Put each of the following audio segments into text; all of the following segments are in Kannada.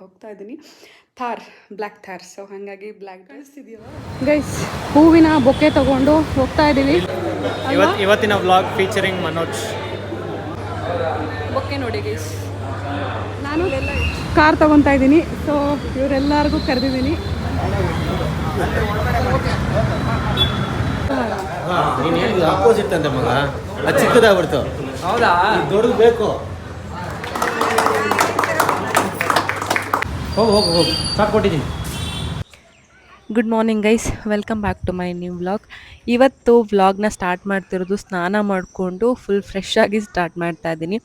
ಹೋಗ್ತಾ ಇದ್ದೀನಿ. ಬ್ಲ್ಯಾಕ್ ಥಾರ್. ಸೊ ಹಾಗಾಗಿ ಬ್ಲ್ಯಾಕ್ ಗೈಸ್ ಹೂವಿನ ಬೊಕ್ಕೆ ತಗೊಂಡು ಹೋಗ್ತಾ ಇದ್ದೀವಿ. ಇವತ್ತಿನ ವ್ಲಾಗ್ ಫೀಚರಿಂಗ್ ಮನೋಜ್. ಬೊಕ್ಕೆ ನೋಡಿ ಗೈಸ್, ನಾನು ಕಾರ್ ತಗೊತಾ ಇದ್ದೀನಿ. ಸೊ ಇವರೆಲ್ಲರಿಗೂ ಕರೆದಿದ್ದೀನಿ. ನೀನು ಹೇಳಿದ್ದು ಆಪೋಸಿಟ್ ಅಂತೆ ಮಗ, ಅದು ಚಿಕ್ಕದಾಗ್ಬಿಡ್ತು. ಹೌದಾ, ದೊಡ್ಡದು ಬೇಕು. ಹೋಗು ಸಾಕು ಕೊಟ್ಟಿದ್ದೀನಿ. Good morning guys, welcome back to my new vlog. ಇವತ್ತು ವ್ಲಾಗ್ನ ಸ್ಟಾರ್ಟ್ ಮಾಡ್ತಿರೋದು ಸ್ನಾನ ಮಾಡಿಕೊಂಡು ಫುಲ್ ಫ್ರೆಶ್ ಆಗಿ ಸ್ಟಾರ್ಟ್ ಮಾಡ್ತಾ ಇದ್ದೀನಿ.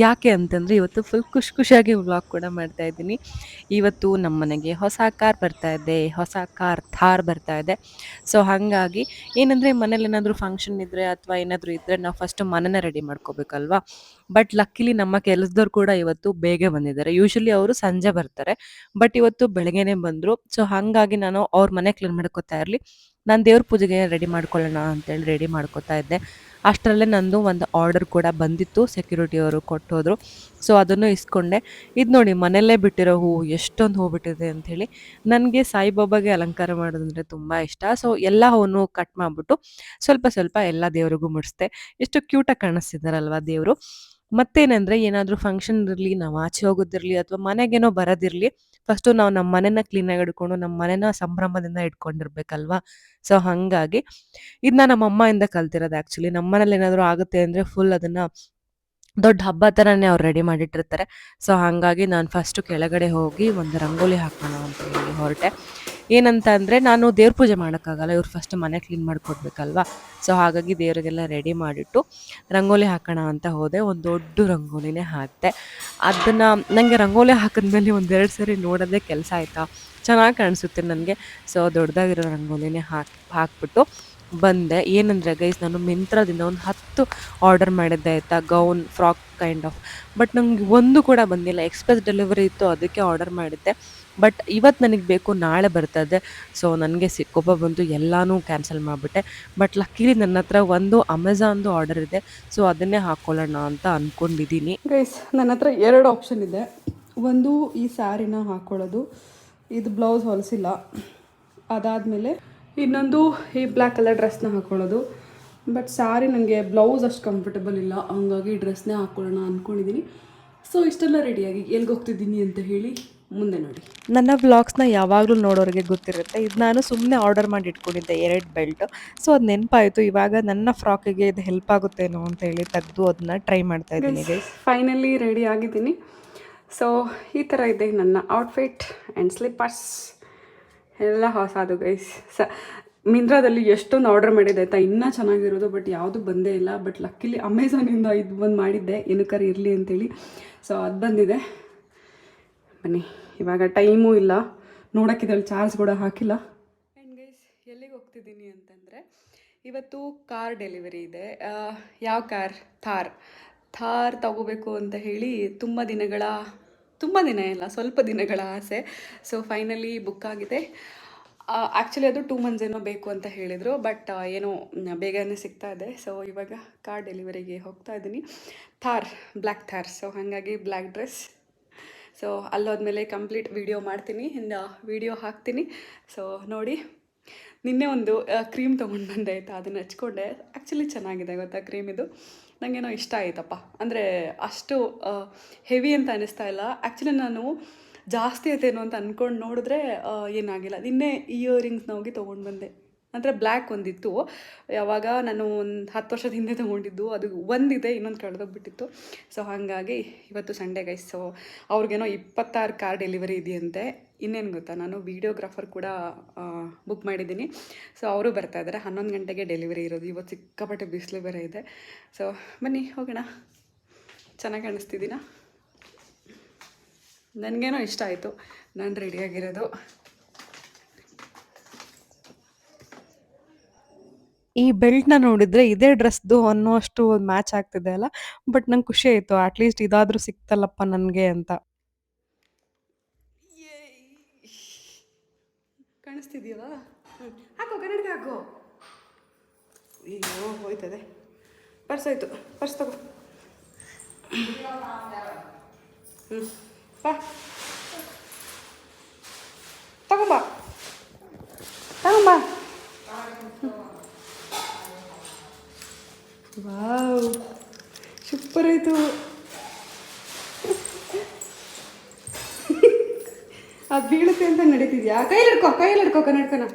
ಯಾಕೆ ಅಂತಂದರೆ ಇವತ್ತು ಫುಲ್ ಖುಷಿಯಾಗಿ ವ್ಲಾಗ್ ಕೂಡ ಮಾಡ್ತಾ ಇದ್ದೀನಿ. ಇವತ್ತು ನಮ್ಮ ಮನೆಗೆ ಹೊಸ ಕಾರ್ ಬರ್ತಾ ಇದೆ, ಹೊಸ ಕಾರ್ ಥಾರ್ ಬರ್ತಾ ಇದೆ. ಸೊ ಹಾಗಾಗಿ ಏನಂದರೆ ಮನೇಲಿ ಏನಾದರೂ ಫಂಕ್ಷನ್ ಇದ್ದರೆ ಅಥವಾ ಏನಾದರೂ ಇದ್ದರೆ ನಾವು ಫಸ್ಟು ಮನೆನ ರೆಡಿ ಮಾಡ್ಕೋಬೇಕಲ್ವಾ. ಬಟ್ ಲಕ್ಕಿಲಿ ನಮ್ಮ ಕೆಲಸದವ್ರು ಕೂಡ ಇವತ್ತು ಬೇಗ ಬಂದಿದ್ದಾರೆ. ಯೂಶಲಿ ಅವರು ಸಂಜೆ ಬರ್ತಾರೆ, ಬಟ್ ಇವತ್ತು ಬೆಳಗ್ಗೆನೇ ಬಂದರು. ಸೊ ಹಾಗಾಗಿ ನಾನು ಅವ್ರ ಮನೆ ಕ್ಲೀನ್ ಮಾಡ್ಕೋತಾ ಇರಲಿ, ನಾನು ದೇವ್ರ ಪೂಜೆಗೆ ರೆಡಿ ಮಾಡ್ಕೊಳ್ಳೋಣ ಅಂತೇಳಿ ರೆಡಿ ಮಾಡ್ಕೋತಾ ಇದ್ದೆ. ಅಷ್ಟರಲ್ಲೇ ನಂದು ಒಂದು ಆರ್ಡರ್ ಕೂಡ ಬಂದಿತ್ತು, ಸೆಕ್ಯೂರಿಟಿಯವರು ಕೊಟ್ಟೋದ್ರು. ಸೊ ಅದನ್ನು ಇಸ್ಕೊಂಡೆ. ಇದು ನೋಡಿ ಮನೆಯಲ್ಲೇ ಬಿಟ್ಟಿರೋ ಹೂವು ಎಷ್ಟೊಂದು ಹೂವು ಬಿಟ್ಟಿದೆ ಅಂಥೇಳಿ. ನನಗೆ ಸಾಯಿಬಾಬಾಗೆ ಅಲಂಕಾರ ಮಾಡೋದಂದರೆ ತುಂಬ ಇಷ್ಟ. ಸೊ ಎಲ್ಲ ಹೂವನ್ನು ಕಟ್ ಮಾಡಿಬಿಟ್ಟು ಸ್ವಲ್ಪ ಎಲ್ಲ ದೇವರಿಗೂ ಮುಡಿಸ್ದೆ. ಎಷ್ಟು ಕ್ಯೂಟಾಗಿ ಕಾಣಿಸ್ತಿದ್ದಾರಲ್ವ ದೇವರು. ಮತ್ತೇನೆಂದರೆ ಏನಾದರೂ ಫಂಕ್ಷನ್ ಇರಲಿ, ನಾವು ಆಚೆ ಹೋಗೋದಿರಲಿ ಅಥವಾ ಮನೆಗೇನೋ ಬರೋದಿರಲಿ, ಫಸ್ಟು ನಾವು ನಮ್ಮ ಮನೆನ ಕ್ಲೀನಾಗಿ ಇಟ್ಕೊಂಡು ನಮ್ಮ ಮನೆನ ಸಂಭ್ರಮದಿಂದ ಇಟ್ಕೊಂಡಿರ್ಬೇಕಲ್ವಾ. ಸೊ ಹಾಗಾಗಿ ಇದನ್ನ ನಮ್ಮ ಅಮ್ಮಯಿಂದ ಕಲ್ತಿರೋದು. ಆ್ಯಕ್ಚುಲಿ ನಮ್ಮ ಮನೇಲಿ ಏನಾದರೂ ಆಗುತ್ತೆ ಅಂದರೆ ಫುಲ್ ಅದನ್ನು ದೊಡ್ಡ ಹಬ್ಬ ಥರನೇ ಅವ್ರು ರೆಡಿ ಮಾಡಿಟ್ಟಿರ್ತಾರೆ. ಸೊ ಹಾಗಾಗಿ ನಾನು ಫಸ್ಟು ಕೆಳಗಡೆ ಹೋಗಿ ಒಂದು ರಂಗೋಲಿ ಹಾಕೋಣ ಅಂತ ಹೇಳಿ ಹೊರಟೆ. ಏನಂತ ಅಂದರೆ ನಾನು ದೇವ್ರ ಪೂಜೆ ಮಾಡೋಕ್ಕಾಗಲ್ಲ, ಇವ್ರು ಫಸ್ಟ್ ಮನೆ ಕ್ಲೀನ್ ಮಾಡಿಕೊಡ್ಬೇಕಲ್ವ. ಸೊ ಹಾಗಾಗಿ ದೇವರಿಗೆಲ್ಲ ರೆಡಿ ಮಾಡಿಟ್ಟು ರಂಗೋಲಿ ಹಾಕೋಣ ಅಂತ ಹೋದೆ. ಒಂದು ದೊಡ್ಡ ರಂಗೋಲಿನೇ ಹಾಕಿದೆ. ಅದನ್ನು ನನಗೆ ರಂಗೋಲಿ ಹಾಕಿದ್ಮೇಲೆ ಒಂದೆರಡು ಸರಿ ನೋಡೋದೇ ಕೆಲಸ ಆಯಿತಾ, ಚೆನ್ನಾಗಿ ಕಾಣಿಸುತ್ತೆ ನನಗೆ. ಸೊ ದೊಡ್ಡದಾಗಿರೋ ರಂಗೋಲಿನೇ ಹಾಕ್ಬಿಟ್ಟು ಬಂದೆ. ಏನಂದರೆ ಗೈಸ್, ನಾನು ಮಿಂತ್ರದಿಂದ ಒಂದು 10 ಆರ್ಡರ್ ಮಾಡಿದ್ದೆ ಆಯಿತಾ, gown, frock kind of. But ನಂಗೆ ಒಂದು ಕೂಡ ಬಂದಿಲ್ಲ. ಎಕ್ಸ್ಪ್ರೆಸ್ ಡೆಲಿವರಿ ಇತ್ತು, ಅದಕ್ಕೆ ಆರ್ಡರ್ ಮಾಡಿದ್ದೆ. ಬಟ್ ಇವತ್ತು ನನಗೆ ಬೇಕು, ನಾಳೆ ಬರ್ತದೆ. ಸೊ ನನಗೆ ಕೋಪ ಬಂತು, ಎಲ್ಲನೂ ಕ್ಯಾನ್ಸಲ್ ಮಾಡಿಬಿಟ್ಟೆ. ಬಟ್ ಲಕ್ಕಿಲಿ ನನ್ನ ಹತ್ರ ಒಂದು ಅಮೆಝಾನ್ದು ಆರ್ಡರ್ ಇದೆ. ಸೊ ಅದನ್ನೇ ಹಾಕ್ಕೊಳ್ಳೋಣ ಅಂತ ಅಂದ್ಕೊಂಡಿದ್ದೀನಿ. ಗೈಸ್ ನನ್ನ ಹತ್ರ 2 ಆಪ್ಷನ್ ಇದೆ. ಒಂದು ಈ ಸ್ಯಾರಿನ ಹಾಕ್ಕೊಳ್ಳೋದು, ಇದು ಬ್ಲೌಸ್ ಹೊಲಿಸಿಲ್ಲ. ಅದಾದಮೇಲೆ ಇನ್ನೊಂದು ಈ ಬ್ಲ್ಯಾಕ್ ಕಲರ್ ಡ್ರೆಸ್ನ ಹಾಕ್ಕೊಳ್ಳೋದು. ಬಟ್ ಸ್ಯಾರಿ ನನಗೆ ಬ್ಲೌಸ್ ಅಷ್ಟು ಕಂಫರ್ಟಬಲ್ ಇಲ್ಲ, ಹಂಗಾಗಿ ಡ್ರೆಸ್ನೇ ಹಾಕ್ಕೊಳ್ಳೋಣ ಅಂದ್ಕೊಂಡಿದ್ದೀನಿ. ಸೊ ಇಷ್ಟೆಲ್ಲ ರೆಡಿಯಾಗಿ ಎಲ್ಲಿಗೆ ಹೋಗ್ತಿದ್ದೀನಿ ಅಂತ ಹೇಳಿ ಮುಂದೆ ನೋಡಿ. ನನ್ನ ವ್ಲಾಗ್ಸ್ನ ಯಾವಾಗಲೂ ನೋಡೋರಿಗೆ ಗೊತ್ತಿರುತ್ತೆ. ಇದು ನಾನು ಸುಮ್ಮನೆ ಆರ್ಡರ್ ಮಾಡಿ ಇಟ್ಕೊಂಡಿದ್ದೆ 2 ಬೆಲ್ಟ್. ಸೊ ಅದು ನೆನಪಾಯಿತು, ಇವಾಗ ನನ್ನ ಫ್ರಾಕಿಗೆ ಇದು ಹೆಲ್ಪ್ ಆಗುತ್ತೇನೋ ಅಂತ ಹೇಳಿ ತೆಗೆದು ಅದನ್ನ ಟ್ರೈ ಮಾಡ್ತಾ ಇದ್ದೀನಿ ಗೈಸ್. ಫೈನಲಿ ರೆಡಿ ಆಗಿದ್ದೀನಿ. ಸೊ ಈ ಥರ ಇದೆ ನನ್ನ ಔಟ್ಫಿಟ್ ಆ್ಯಂಡ್ ಸ್ಲಿಪ್ಪರ್ಸ್ ಎಲ್ಲ ಹೊಸದು ಗೈಸ್. ಮಿಂತ್ರಾದಲ್ಲಿ ಎಷ್ಟೊಂದು ಆರ್ಡರ್ ಮಾಡಿದ್ದೆ ಆಯಿತಾ, ಇನ್ನೂ ಚೆನ್ನಾಗಿರೋದು, ಬಟ್ ಯಾವುದು ಬಂದೇ ಇಲ್ಲ. ಬಟ್ ಲಕ್ಕಿಲಿ ಅಮೆಝಾನಿಂದ ಇದು ಬಂದು ಮಾಡಿದ್ದೆ, ಏನಕ್ಕಾರು ಇರಲಿ ಅಂತೇಳಿ. ಸೊ ಅದು ಬಂದಿದೆ. ಬನ್ನಿ, ಇವಾಗ ಟೈಮೂ ಇಲ್ಲ, ನೋಡೋಕ್ಕಿದ್ರಲ್ಲಿ ಚಾರ್ಜ್ ಕೂಡ ಹಾಕಿಲ್ಲ. ಆ್ಯಂಡ್ ಗೈಸ್ ಎಲ್ಲಿಗೆ ಹೋಗ್ತಿದ್ದೀನಿ ಅಂತಂದರೆ, ಇವತ್ತು ಕಾರ್ ಡೆಲಿವರಿ ಇದೆ. ಯಾವ ಕಾರ್? ಥಾರ್ ತಗೋಬೇಕು ಅಂತ ಹೇಳಿ ತುಂಬ ದಿನ ಇಲ್ಲ, ಸ್ವಲ್ಪ ದಿನಗಳ ಆಸೆ. ಸೊ ಫೈನಲಿ ಬುಕ್ ಆಗಿದೆ. ಆ್ಯಕ್ಚುಲಿ ಅದು 2 months ಏನೋ ಬೇಕು ಅಂತ ಹೇಳಿದರು, ಬಟ್ ಏನೋ ಬೇಗನೆ ಸಿಗ್ತಾ ಇದೆ. ಸೊ ಇವಾಗ ಕಾರ್ ಡೆಲಿವರಿಗೆ ಹೋಗ್ತಾ ಇದ್ದೀನಿ. ಬ್ಲ್ಯಾಕ್ ಥಾರ್. ಸೊ ಹಾಗಾಗಿ ಬ್ಲ್ಯಾಕ್ ಡ್ರೆಸ್. ಸೊ ಅಲ್ಲೋದ್ಮೇಲೆ ಕಂಪ್ಲೀಟ್ ವಿಡಿಯೋ ಮಾಡ್ತೀನಿ, ವಿಡಿಯೋ ಹಾಕ್ತೀನಿ. ಸೊ ನೋಡಿ, ನಿನ್ನೆ ಒಂದು ಕ್ರೀಮ್ ತೊಗೊಂಡು ಬಂದೆ ಆಯಿತಾ, ಅದನ್ನು ಹಚ್ಕೊಂಡೆ. ಆ್ಯಕ್ಚುಲಿ ಚೆನ್ನಾಗಿದೆ ಗೊತ್ತಾ ಕ್ರೀಮ್ ಇದು, ನನಗೇನೋ ಇಷ್ಟ ಆಯ್ತಪ್ಪ. ಅಂದರೆ ಅಷ್ಟು ಹೆವಿ ಅಂತ ಅನ್ನಿಸ್ತಾ ಇಲ್ಲ. ಆ್ಯಕ್ಚುಲಿ ನಾನು ಜಾಸ್ತಿ ಆಯ್ತೇನೋ ಅಂತ ಅಂದ್ಕೊಂಡು ನೋಡಿದ್ರೆ ಏನಾಗಿಲ್ಲ. ನಿನ್ನೆ ಇಯರಿಂಗ್ಸ್ನ ಹೋಗಿ ತೊಗೊಂಡು ಬಂದೆ. ಅಂದರೆ ಬ್ಲ್ಯಾಕ್ ಒಂದಿತ್ತು, ಯಾವಾಗ ನಾನು ಒಂದು 10 ವರ್ಷದ ಹಿಂದೆ ತೊಗೊಂಡಿದ್ದು, ಅದು ಒಂದಿದೆ, ಇನ್ನೊಂದು ಕಳೆದೋಗ್ಬಿಟ್ಟಿತ್ತು. ಸೊ ಹಾಗಾಗಿ ಇವತ್ತು ಸಂಡೇ ಗೈಸ್. ಸೊ ಅವ್ರಿಗೇನೋ 26 ಕಾರ್ ಡೆಲಿವರಿ ಇದೆಯಂತೆ. ಇನ್ನೇನು ಗೊತ್ತಾ, ನಾನು ವೀಡಿಯೋಗ್ರಾಫರ್ ಕೂಡ ಬುಕ್ ಮಾಡಿದ್ದೀನಿ. ಸೊ ಅವರು ಬರ್ತಾಯಿದ್ದಾರೆ. 11 ಗಂಟೆಗೆ ಡೆಲಿವರಿ ಇರೋದು. ಇವತ್ತು ಸಿಕ್ಕಾಪಟ್ಟೆ ಬಿಸಿಲು ಬೇರೆ ಇದೆ. ಸೊ ಬನ್ನಿ ಹೋಗೋಣ. ಚೆನ್ನಾಗಿ ಕಾಣಿಸ್ತಿದ್ದೀನ? ನನಗೇನೋ ಇಷ್ಟ ಆಯಿತು, ನಾನು ರೆಡಿಯಾಗಿರೋದು. ಈ ಬೆಲ್ಟ್ನ ನೋಡಿದರೆ ಇದೇ ಡ್ರೆಸ್ದು ಅನ್ನೋಷ್ಟು ಮ್ಯಾಚ್ ಆಗ್ತಿದೆ ಅಲ್ಲ. ಬಟ್ ನಂಗೆ ಖುಷಿ ಆಯಿತು, ಅಟ್ಲೀಸ್ಟ್ ಇದಾದರೂ ಸಿಕ್ತಲ್ಲಪ್ಪ ನನಗೆ ಅಂತ. ಕಾಣಿಸ್ತಿದೆಯಲ್ಲ? ಹಾಕೋ, ಕನ್ನಡಕ ಹಾಕೋ. ಅಯ್ಯೋ ಹೋಯ್ತದೆ. ಪರ್ಸ್ ಆಯಿತು, ಪರ್ಸ್ ತಗೋ. ಬಾ. ತಗೊಂಬ ತಗೊಂಬ. ವಾವ್ ಸೂಪರ್ ಆಯಿತು. ಅದು ಬೀಳುತ್ತೆ ಅಂತ ನಡೀತಿದ್ಯಾ? ಕೈಯಲ್ಲಿ ಹಿಡ್ಕೊ ಕನ್ನಡಕನ.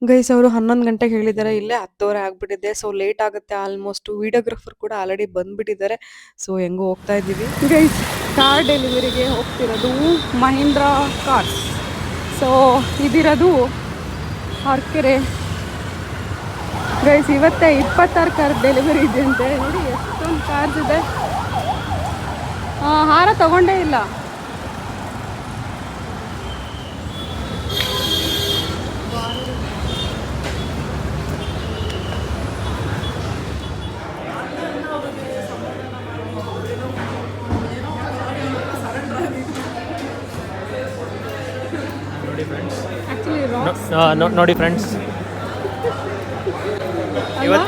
ಗೈಸ್ ಅವರು 11 ಗಂಟೆಗೆ ಹೇಳಿದ್ದಾರೆ, ಇಲ್ಲೇ 10:00 ಆಗಿಬಿಟ್ಟಿದೆ. ಸೊ ಲೇಟ್ ಆಗುತ್ತೆ ಆಲ್ಮೋಸ್ಟ್. ವಿಡಿಯೋಗ್ರಾಫರ್ ಕೂಡ ಆಲ್ರೆಡಿ ಬಂದುಬಿಟ್ಟಿದ್ದಾರೆ. ಸೊ ಹೆಂಗೋ ಹೋಗ್ತಾ ಇದ್ದೀವಿ ಗೈಸ್. ಕಾರ್ ಡೆಲಿವರಿಗೆ ಹೋಗ್ತಿರೋದು ಮಹೀಂದ್ರ ಕಾರ್ಸ್. ಸೊ ಇದಿರೋದು ಹೊರಕೆರೆ ಗೈಸ್. ಇವತ್ತೇ 26 ಕಾರ್ ಡೆಲಿವರಿ ಇದೆ ಅಂತೆ. ನೋಡಿ ಎಷ್ಟೊಂದು ಕಾರ್ಸ್ ಇದೆ. ಹಾರ ತಗೊಂಡೇ ಇಲ್ಲ. ನೋಡಿ ಫ್ರೆಂಡ್ಸ್,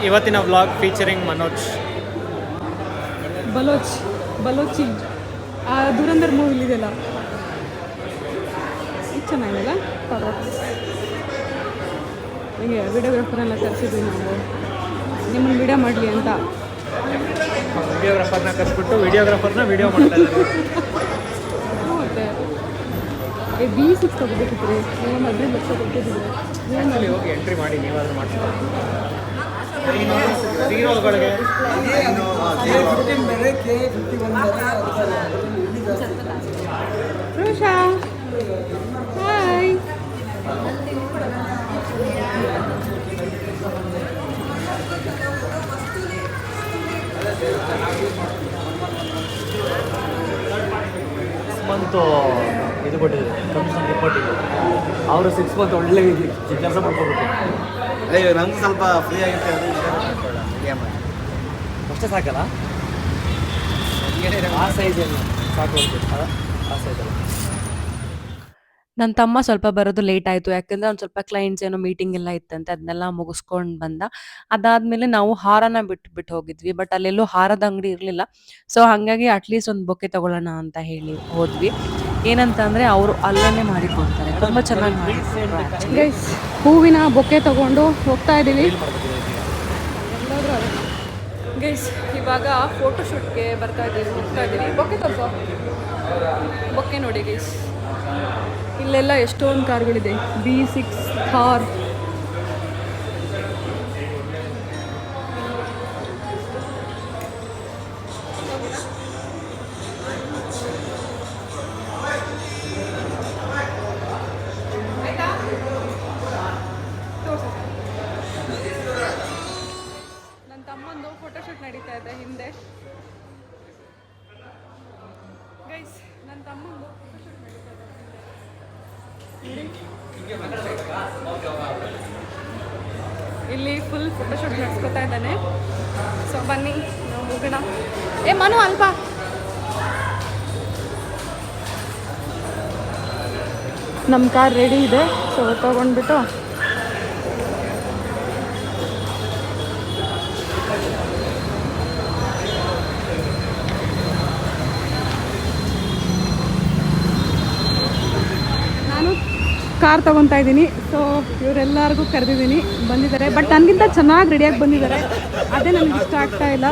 ಇವತ್ತಿನ ವ್ಲಾಗ್ ಫೀಚರಿಂಗ್ ಮನೋಜ್ ಬಲೋಚಿ ದುರಂಧರ್ ಮೂವಿಲಿದೆಲ್ಲ ಚೆನ್ನಾಗಿದೆಲ್ಲ. ಹೀಗೆ ವಿಡಿಯೋಗ್ರಾಫರೆಲ್ಲ ಕರೆಸಿದ್ವಿ ನಾವು ನಿಮ್ಮನ್ನು ವಿಡಿಯೋ ಮಾಡಲಿ ಅಂತ. ವಿಡಿಯೋಗ್ರಾಫರ್ನ ಕರೆಸ್ಬಿಟ್ಟು ವಿಡಿಯೋಗ್ರಾಫರ್ನ ವಿಡಿಯೋ ಮಾಡ್ತಾ ಇದ್ದಾರೆ. ಮತ್ತೆ B6 ತಗೋಬೇಕಿತ್ತು ರೀ. ನೀವು 15 ಲಕ್ಷ ಕೊಟ್ಟಿದ್ದೀವಿ. ಹೋಗಿ ಎಂಟ್ರಿ ಮಾಡಿ ನೀವಾದ್ರೂ ಮಾಡ್ತೀವಿ. ಹೀರೋಗಳಿಗೆ ರೋಷಾ ಹಾಯ್. ಮಂತು ಇದು ಕೊಟ್ಟಿದ್ರು ಕಮಿಷನ್ ರಿಪೋರ್ಟ್ ಇದೆ. ಅವರು 6 ಮಂತ್ ಒಳ್ಳೆ ಕೆಲಸ ಮಾಡ್ಕೋಬೇಕು. ಅಯ್ಯೋ ನಮ್ಗೆ ಸ್ವಲ್ಪ ಫ್ರೀ ಆಗಿರುತ್ತೆ ಅಷ್ಟೇ ಸಾಕಲ್ಲ. ಆ ಸೈಜಲ್ಲಿ ಸಾಕು ಆ ಸೈಜಲ್ಲಿ. ನನ್ನ ತಮ್ಮ ಸ್ವಲ್ಪ ಬರೋದು ಲೇಟ್ ಆಯಿತು. ಯಾಕಂದರೆ ಅವ್ನು ಸ್ವಲ್ಪ ಕ್ಲೈಂಟ್ಸ್ ಏನೋ ಮೀಟಿಂಗ್ ಎಲ್ಲ ಇತ್ತಂತೆ, ಅದನ್ನೆಲ್ಲ ಮುಗಿಸ್ಕೊಂಡು ಬಂದ. ಅದಾದಮೇಲೆ ನಾವು ಹಾರನ ಬಿಟ್ಟು ಹೋಗಿದ್ವಿ. ಬಟ್ ಅಲ್ಲೆಲ್ಲೂ ಹಾರದ ಅಂಗಡಿ ಇರಲಿಲ್ಲ. ಸೊ ಹಾಗಾಗಿ ಅಟ್ಲೀಸ್ಟ್ ಒಂದು ಬೊಕ್ಕೆ ತೊಗೊಳ್ಳೋಣ ಅಂತ ಹೇಳಿ ಹೋದ್ವಿ. ಏನಂತಂದರೆ ಅವರು ಅಲ್ಲೇ ಮಾಡಿಕೊಡ್ತಾರೆ, ತುಂಬ ಚೆನ್ನಾಗಿ ಮಾಡಿಕೊಡ್ತಾರೆ. ಗೈಸ್ ಹೂವಿನ ಬೊಕ್ಕೆ ತಗೊಂಡು ಹೋಗ್ತಾ ಇದ್ದೀವಿ ಗೈಸ್. ಇವಾಗ ಫೋಟೋಶೂಟ್ಗೆ ಹೋಗ್ತಾ ಇದ್ದೀವಿ. ಬೊಕ್ಕೆ ತಗೋ, ಬೊಕ್ಕೆ ನೋಡಿ ಗೈಸ್. ಇಲ್ಲೆಲ್ಲ ಎಷ್ಟೊಂದು ಕಾರ್ಗಳಿದೆ. B6 ಥಾರ್. ನನ್ನ ತಮ್ಮಂದು ಫೋಟೋಶೂಟ್ ನಡೀತಾ ಇದೆ ಹಿಂದೆ ಗೈಸ್. ನನ್ನ ತಮ್ಮಂದು ಫೋಟೋಶೂಟ್ ನಡೀತಾ ಇದೆ. ಇಲ್ಲಿ ಫುಲ್ ಫೋಟೋಶೂಟ್ ನಡೆಸ್ಕೊತಾ ಇದ್ದಾನೆ. ಸೊ ಬನ್ನಿ ನಾವು ಹೋಗೋಣ. ಮನು ಅಲ್ಪ ನಮ್ಮ ಕಾರ್ ರೆಡಿ ಇದೆ. ಸೊ ತಗೊಂಡ್ಬಿಟ್ಟು ನಾನು ಕಾರ್ ತೊಗೊತಾ ಇದ್ದೀನಿ. ಸೊ ಇವರೆಲ್ಲರಿಗೂ ಕರೆದಿದ್ದೀನಿ, ಬಂದಿದ್ದಾರೆ. ಬಟ್ ನನಗಿಂತ ಚೆನ್ನಾಗಿ ರೆಡಿಯಾಗಿ ಬಂದಿದ್ದಾರೆ. ಅದೇ ನನಗೆ ಇಷ್ಟ ಆಗ್ತಾ ಇಲ್ಲ.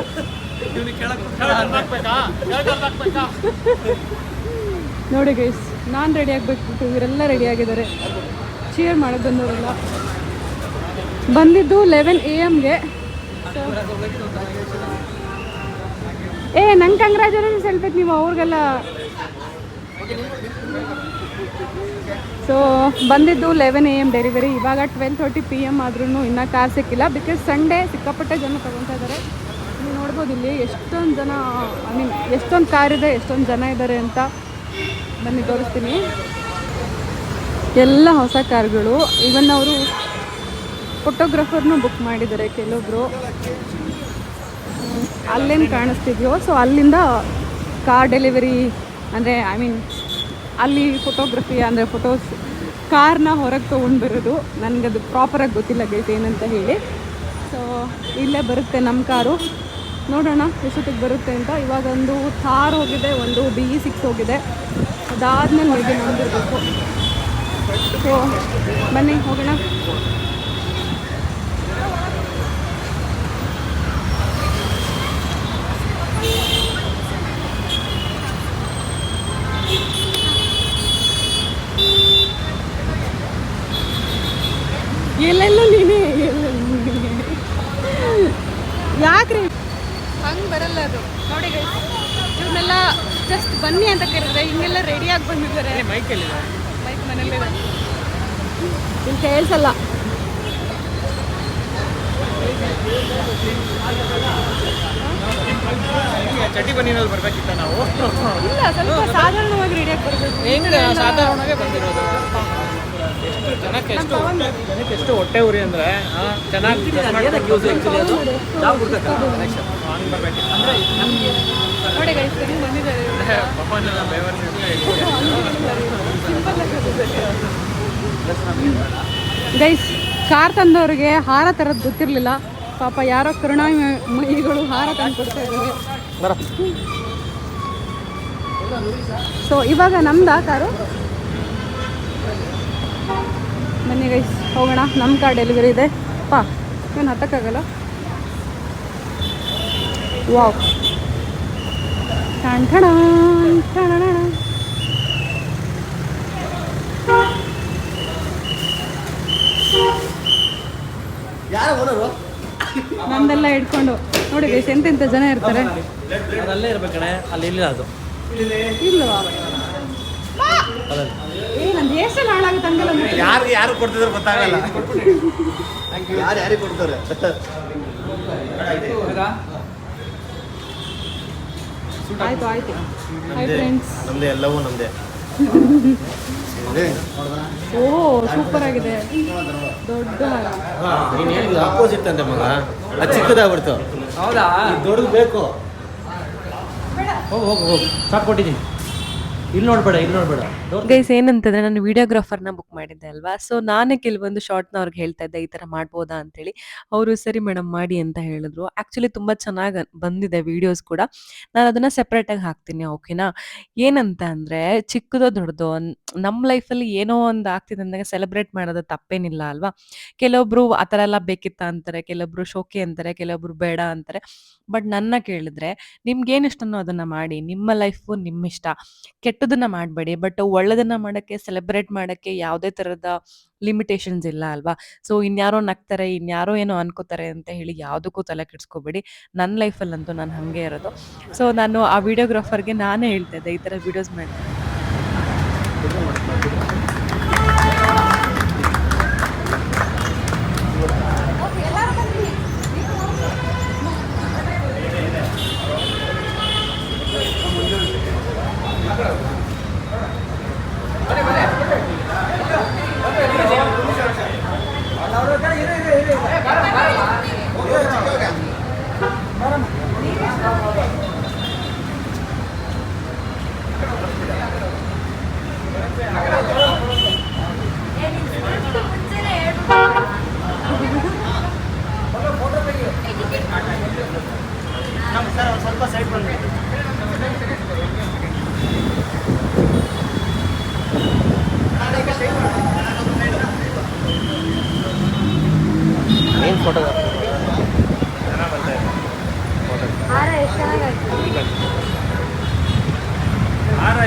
ನೋಡಿ ಗೈಸ್, ನಾನು ರೆಡಿ ಆಗಬೇಕಿತ್ತು, ಇವರೆಲ್ಲ ರೆಡಿಯಾಗಿದ್ದಾರೆ. ಚೇರ್ ಮಾಡೋದು ಬಂದವರೆಲ್ಲ ಬಂದಿದ್ದು 11 AM ನಂಗೆ ಕಂಗ್ರ್ಯಾಚುಲೇಷನ್ಸ್ ಹೇಳ್ಬೇಕು ನೀವು ಅವ್ರಿಗೆಲ್ಲ. ಸೊ ಬಂದಿದ್ದು 11 AM ಡೆಲಿವರಿ. ಇವಾಗ 12:30 PM ಆದ್ರೂ ಇನ್ನೂ ಕಾರ್ ಸಿಕ್ಕಿಲ್ಲ. ಬಿಕಾಸ್ ಸಂಡೇ ಸಿಕ್ಕಾಪಟ್ಟೆ ಜನ ತೊಗೊತಾ ಇದ್ದಾರೆ. ನೀವು ನೋಡ್ಬೋದು ಇಲ್ಲಿ ಎಷ್ಟೊಂದು ಜನ, ಎಷ್ಟೊಂದು ಕಾರ್ ಇದೆ, ಎಷ್ಟೊಂದು ಜನ ಇದ್ದಾರೆ ಅಂತ. ಬನ್ನಿ ತೋರಿಸ್ತೀನಿ. ಎಲ್ಲ ಹೊಸ ಕಾರ್ಗಳು. ಇವನ್ ಅವರು ಫೋಟೋಗ್ರಾಫರ್ನೂ ಬುಕ್ ಮಾಡಿದ್ದಾರೆ ಕೆಲವೊಬ್ಬರು. ಅಲ್ಲೇನು ಕಾಣಿಸ್ತಿದ್ಯೋ ಸೊ ಅಲ್ಲಿಂದ ಕಾರ್ ಡೆಲಿವರಿ ಅಂದರೆ ಅಲ್ಲಿ ಫೋಟೋಗ್ರಫಿ ಅಂದರೆ ಫೋಟೋಸ್ ಕಾರ್ನ ಹೊರಗೆ ತೊಗೊಂಡು ಬರೋದು. ನನಗದು ಪ್ರಾಪರಾಗಿ ಗೊತ್ತಿಲ್ಲ ಗೈಸ್ ಏನಂತ ಹೇಳಿ. ಸೊ ಇಲ್ಲೇ ಬರುತ್ತೆ ನಮ್ಮ ಕಾರು. ನೋಡೋಣ ಎಷ್ಟೊತ್ತಿಗೆ ಬರುತ್ತೆ ಅಂತ. ಇವಾಗ ಒಂದು ಥಾರ್ ಹೋಗಿದೆ, ಒಂದು B6 ಹೋಗಿದೆ. ಅದಾದಮೇಲೆ ಹೋಗಿ ನಂದಿರಬೇಕು. ಸೊ ಬನ್ನಿ ಹೋಗೋಣ. ಎಲ್ಲೆಲ್ಲ ನೀನೇ ಯಾಕ್ರಿ ಹಂಗೆ ಬರಲ್ಲ ಅದು ನೋಡಿ ಗೈಸ್, ಇವ್ರನ್ನೆಲ್ಲ ಜಸ್ಟ್ ಬನ್ನಿ ಅಂತ ಕರೆದ್ರೆ ಹಿಂಗೆಲ್ಲ ರೆಡಿಯಾಗಿ ಬಂದಿದ್ದಾರೆ. ಮೈಕ್ ಎಲ್ಲಿದೆ? ಬೈಕ್ ಮನೇಲಿ ಇಲ್ಲಿ ಕೇಳಿಸಲ್ಲ. ಚಟಿ ಬನ್ನಿನಲ್ಲಿ ಬರ್ಬೇಕಿತ್ತ ನಾವು? ಇಲ್ಲ, ಸ್ವಲ್ಪ ಸಾಧಾರಣವಾಗಿ ರೆಡಿಯಾಗಿ ಬರಬೇಕು. ಹೆಂಗೆ ಸಾಧಾರಣವಾಗೇ ಬಂದಿರೋದು. ಎಷ್ಟು ಜನಕ್ಕೆ ಎಷ್ಟು ಹೊಟ್ಟೆ ಉರಿ ಅಂದರೆ ಚೆನ್ನಾಗಿ ನೋಡಿ ಗೈಸ್ ಹೆಂಗೆ ಬಂದಿದ್ದಾರೆ. ಗೈಸ್ ಕಾರ್ ತಂದವ್ರಿಗೆ ಹಾರ ತರೋದು ಗೊತ್ತಿರಲಿಲ್ಲ. ಪಾಪ ಯಾರೋ ಕರುಣಾಮಯಿಗಳು ಹಾರ ತಂದು ಕೊಡ್ತಾ ಇದ್ದಾರೆ. ಸೊ ಇವಾಗ ನಮ್ದಾ ಕಾರು? ಬನ್ನಿ ಗೈಸ್ ಹೋಗೋಣ. ನಮ್ಮ ಕಾರ್ ಡೆಲಿವರಿ ಇದೆ. ಪಾ ಏನು ಹತ್ತಕ್ಕಾಗಲ್ಲ. ವಾವ್ ಟಣ ಟಣ. ನಮ್ದೆಲ್ಲ ಹಿಡ್ಕೊಂಡು ನೋಡಿ ಗೈಸ್ ಎಂತೆಂಥ ಜನ ಇರ್ತಾರೆ. ಅದಲ್ಲೇ ಇರ್ಬೇಕಣೆ, ಅಲ್ಲಿ ಇಲ್ಲ ಅದು ಇಲ್ವಾ? ನಂದು ಹೇರ್ಸ್ಟೈಲ್ ಹಾಳಾಗುತ್ತೆ ಹಂಗೆಲ್ಲ. ಯಾರು ಕೊಡ್ತಿದ್ರು ಗೊತ್ತಾಗಲ್ಲ. ಯಾರಿಗೆ ಕೊಡ್ತಾರೆ? ಆಯ್ತು ಆಯ್ತು. Hi friends. ನಮ್ದೇ ಎಲ್ಲವೂ ನಮ್ದೇ. ಓಹೋ ಸೂಪರ್ ಆಗಿದೆ, ದೊಡ್ಡ ಹಾರ. ನೀನು ಹೇಳಿದ ಆಪೋಸಿಟ್ ಅಂತೆ ಮಗ, ಅದು ಚಿಕ್ಕದಾಗ್ಬಿಡ್ತು. ಹೌದಾ? ದೊಡ್ಡದು ಬೇಕು. ಹೋಗು ಹೋಗು ಹೋಗು, ಸಾಕು ಕೊಟ್ಟಿದ್ದೀನಿ. ಇಲ್ಲಿ ನೋಡ್ಬೇಡ. ಗೈಸ್ ಏನಂತಂದರೆ ನಾನು ವೀಡಿಯೋಗ್ರಾಫರ್ನ ಬುಕ್ ಮಾಡಿದ್ದೆ ಅಲ್ವಾ, ಸೊ ನಾನೇ ಕೆಲವೊಂದು ಶಾರ್ಟ್ನ ಅವ್ರಿಗೆ ಹೇಳ್ತಾ ಇದ್ದೆ ಈ ಥರ ಮಾಡ್ಬೋದಾ ಅಂತೇಳಿ. ಅವರು ಸರಿ ಮೇಡಮ್ ಮಾಡಿ ಅಂತ ಹೇಳಿದ್ರು. ಆ್ಯಕ್ಚುಲಿ ತುಂಬ ಚೆನ್ನಾಗಿ ಬಂದಿದೆ ವೀಡಿಯೋಸ್ ಕೂಡ. ನಾನು ಅದನ್ನು ಸೆಪ್ರೇಟಾಗಿ ಹಾಕ್ತೀನಿ, ಓಕೆನಾ? ಏನಂತ ಅಂದರೆ ಚಿಕ್ಕದೋ ದೊಡ್ಡದೋ ನಮ್ಮ ಲೈಫಲ್ಲಿ ಏನೋ ಒಂದು ಆಗ್ತಿದೆ ಅಂದಾಗ ಸೆಲೆಬ್ರೇಟ್ ಮಾಡೋದು ತಪ್ಪೇನಿಲ್ಲ ಅಲ್ವಾ? ಕೆಲವೊಬ್ರು ಆ ಥರ ಎಲ್ಲ ಬೇಕಿತ್ತ ಅಂತಾರೆ, ಕೆಲವೊಬ್ರು ಶೋಕಿ ಅಂತಾರೆ, ಕೆಲವೊಬ್ರು ಬೇಡ ಅಂತಾರೆ. ಬಟ್ ನನ್ನ ಕೇಳಿದ್ರೆ ನಿಮ್ಗೇನು ಇಷ್ಟನೋ ಅದನ್ನು ಮಾಡಿ, ನಿಮ್ಮ ಲೈಫು ನಿಮ್ಮಿಷ್ಟ. ಕೆಟ್ಟದನ್ನ ಮಾಡಬೇಡಿ, ಬಟ್ ಒಳ್ಳೆದನ್ನ ಮಾಡೋಕ್ಕೆ, ಸೆಲೆಬ್ರೇಟ್ ಮಾಡೋಕ್ಕೆ ಯಾವುದೇ ಥರದ ಲಿಮಿಟೇಷನ್ಸ್ ಇಲ್ಲ ಅಲ್ವಾ? ಸೊ ಇನ್ಯಾರೋ ನಗ್ತಾರೆ, ಇನ್ಯಾರೋ ಏನೋ ಅನ್ಕೋತಾರೆ ಅಂತ ಹೇಳಿ ಯಾವುದಕ್ಕೂ ತಲೆ ಕೆಡಿಸ್ಕೋಬೇಡಿ. ನನ್ನ ಲೈಫಲ್ಲಂತೂ ನಾನು ಹಾಗೆ ಇರೋದು. ಸೊ ನಾನು ಆ ವಿಡಿಯೋಗ್ರಾಫರ್ಗೆ ನಾನೇ ಹೇಳ್ತಾ ಇದ್ದೆ ಈ ಥರ ವೀಡಿಯೋಸ್ ಮಾಡಿ. ಸ್ವಲ್ಪ ಸೈಡ್ ಬಂದು ಏನು ಫೋಟೋ ಹಾರ